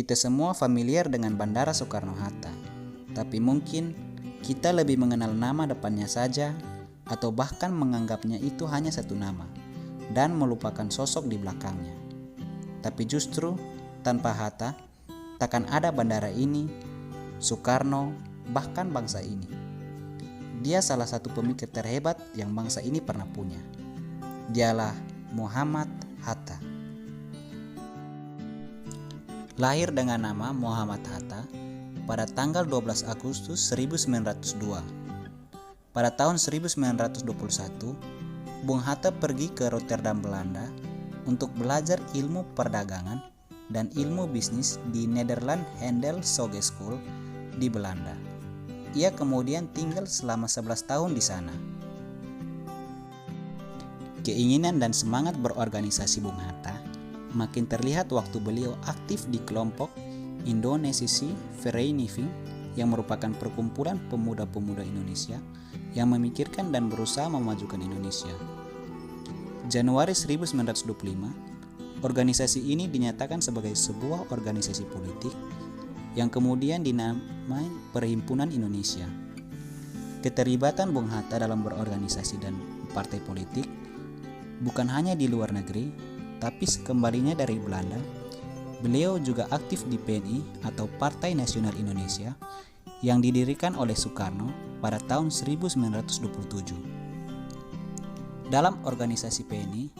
Kita semua familiar dengan Bandara Soekarno-Hatta, tapi mungkin kita lebih mengenal nama depannya saja atau bahkan menganggapnya itu hanya satu nama dan melupakan sosok di belakangnya. Tapi justru tanpa Hatta, takkan ada bandara ini, Soekarno, bahkan bangsa ini. Dia salah satu pemikir terhebat yang bangsa ini pernah punya. Dialah Muhammad Hatta. Lahir dengan nama Muhammad Hatta pada tanggal 12 Agustus 1902. Pada tahun 1921, Bung Hatta pergi ke Rotterdam, Belanda untuk belajar ilmu perdagangan dan ilmu bisnis di Nederland Handel Hogeschool di Belanda. Ia kemudian tinggal selama 11 tahun di sana. Keinginan dan semangat berorganisasi Bung Hatta makin terlihat waktu beliau aktif di kelompok Indonesische Vereniging yang merupakan perkumpulan pemuda-pemuda Indonesia yang memikirkan dan berusaha memajukan Indonesia. Januari 1925, organisasi ini dinyatakan sebagai sebuah organisasi politik yang kemudian dinamai Perhimpunan Indonesia. Keterlibatan Bung Hatta dalam berorganisasi dan partai politik bukan hanya di luar negeri, tapi sekembalinya dari Belanda, beliau juga aktif di PNI atau Partai Nasional Indonesia yang didirikan oleh Soekarno pada tahun 1927. Dalam organisasi PNI,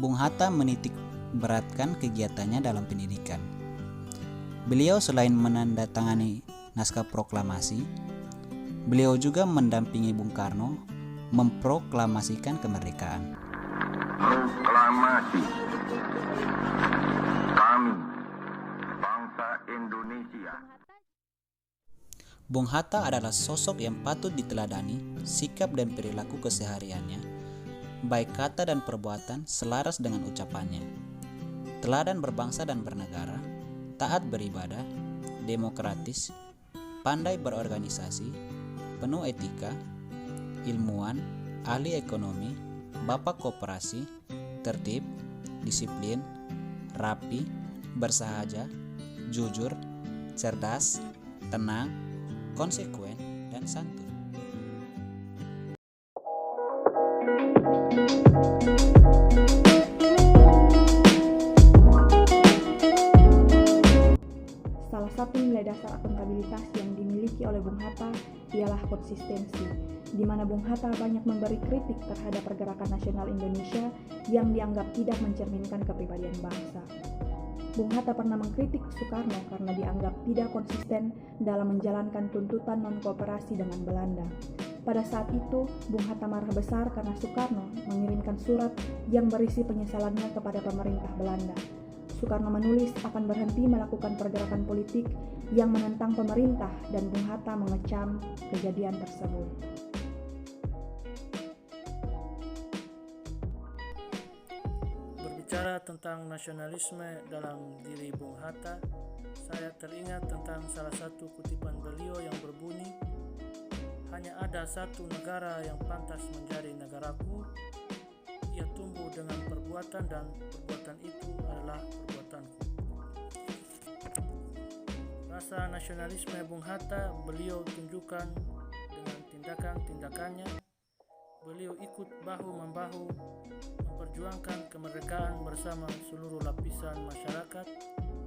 Bung Hatta menitik beratkan kegiatannya dalam pendidikan. Beliau selain menandatangani naskah proklamasi, beliau juga mendampingi Bung Karno memproklamasikan kemerdekaan. Proklamasi kami, bangsa Indonesia. Bung Hatta adalah sosok yang patut diteladani sikap dan perilaku kesehariannya, baik kata dan perbuatan selaras dengan ucapannya. Teladan berbangsa dan bernegara, taat beribadah, demokratis, pandai berorganisasi, penuh etika, ilmuwan, ahli ekonomi, bapak koperasi, tertib, disiplin, rapi, bersahaja, jujur, cerdas, tenang, konsekuen, dan santun. Salah satu nilai dasar akuntabilitas yang dimiliki oleh Bung Hatta ialah konsistensi, di mana Bung Hatta banyak memberi kritik terhadap pergerakan nasional Indonesia yang dianggap tidak mencerminkan kepribadian bangsa. Bung Hatta pernah mengkritik Soekarno karena dianggap tidak konsisten dalam menjalankan tuntutan non-kooperasi dengan Belanda. Pada saat itu, Bung Hatta marah besar karena Soekarno mengirimkan surat yang berisi penyesalannya kepada pemerintah Belanda. Soekarno menulis akan berhenti melakukan pergerakan politik yang menentang pemerintah dan Bung Hatta mengecam kejadian tersebut. Berbicara tentang nasionalisme dalam diri Bung Hatta, saya teringat tentang salah satu kutipan beliau yang berbunyi, "Hanya ada satu negara yang pantas menjadi negaraku. Ia tumbuh dengan perbuatan dan perbuatan itu adalah perbuatanku." Rasa nasionalisme Bung Hatta beliau tunjukkan dengan tindakan-tindakannya. Beliau ikut bahu-membahu memperjuangkan kemerdekaan bersama seluruh lapisan masyarakat,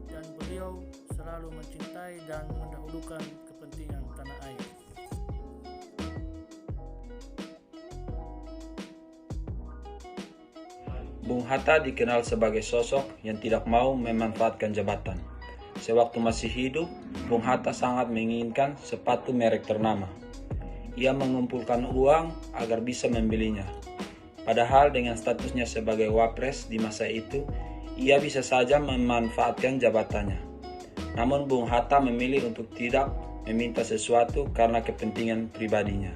dan beliau selalu mencintai dan mendahulukan kepentingan tanah air. Bung Hatta dikenal sebagai sosok yang tidak mau memanfaatkan jabatan. Sewaktu masih hidup, Bung Hatta sangat menginginkan sepatu merek ternama. Ia mengumpulkan uang agar bisa membelinya. Padahal dengan statusnya sebagai wapres di masa itu, ia bisa saja memanfaatkan jabatannya. Namun Bung Hatta memilih untuk tidak meminta sesuatu karena kepentingan pribadinya.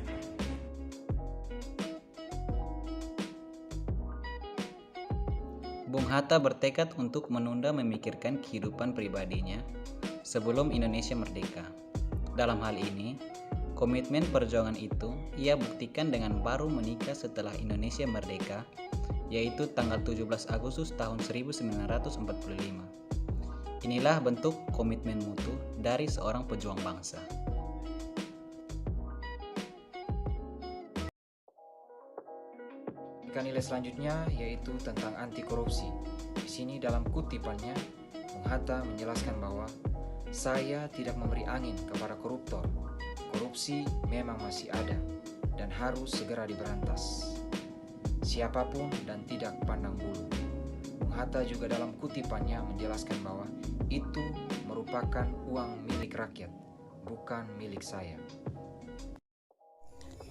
Bung Hatta bertekad untuk menunda memikirkan kehidupan pribadinya sebelum Indonesia merdeka. Dalam hal ini, komitmen perjuangan itu ia buktikan dengan baru menikah setelah Indonesia merdeka, yaitu tanggal 17 Agustus tahun 1945. Inilah bentuk komitmen mutu dari seorang pejuang bangsa. Nilai selanjutnya yaitu tentang anti korupsi. Di sini dalam kutipannya, Bung Hatta menjelaskan bahwa saya tidak memberi angin kepada koruptor. Korupsi memang masih ada dan harus segera diberantas. Siapapun dan tidak pandang bulu. Bung Hatta juga dalam kutipannya menjelaskan bahwa itu merupakan uang milik rakyat, bukan milik saya.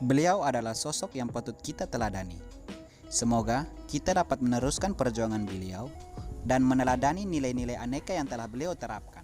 Beliau adalah sosok yang patut kita teladani. Semoga kita dapat meneruskan perjuangan beliau dan meneladani nilai-nilai aneka yang telah beliau terapkan.